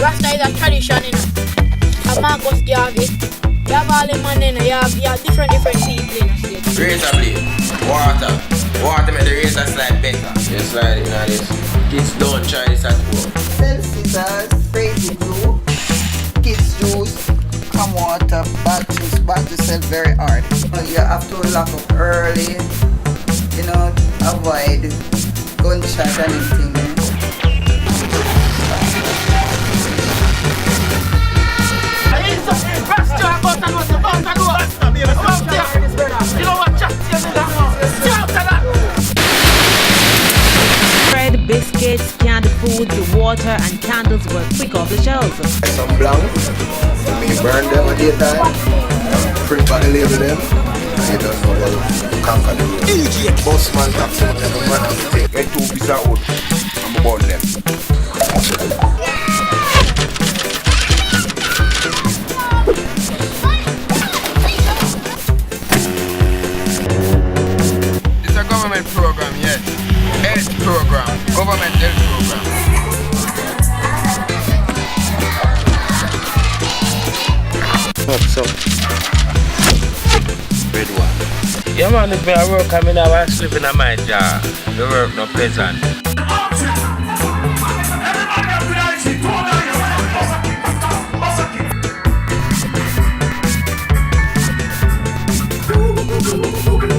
Rasta is a tradition, you know. A Marcus Garvey. You have all the man in, you have different people in the state. Razor blade, water make the razor slide better. You slide it now this. Kids don't try this at home. Sell scissors, crazy glue, kids juice, come water, bad to sell very hard. You have to lock up early, you know, avoid gunshot and anything. Bread, biscuits, canned food, the water and candles were quick off the shelves. Some blanc, you burn them at daytime, print by the label them, and you don't know what to conquer them. Boss man tax them and the man has to take. Get 2 pieces of wood, I'm about them. It's a government program, yes. Health program, government health program. Up. Red one. Yeah man, if I work, I mean I was sleeping at my job. The work not pleasant. Everybody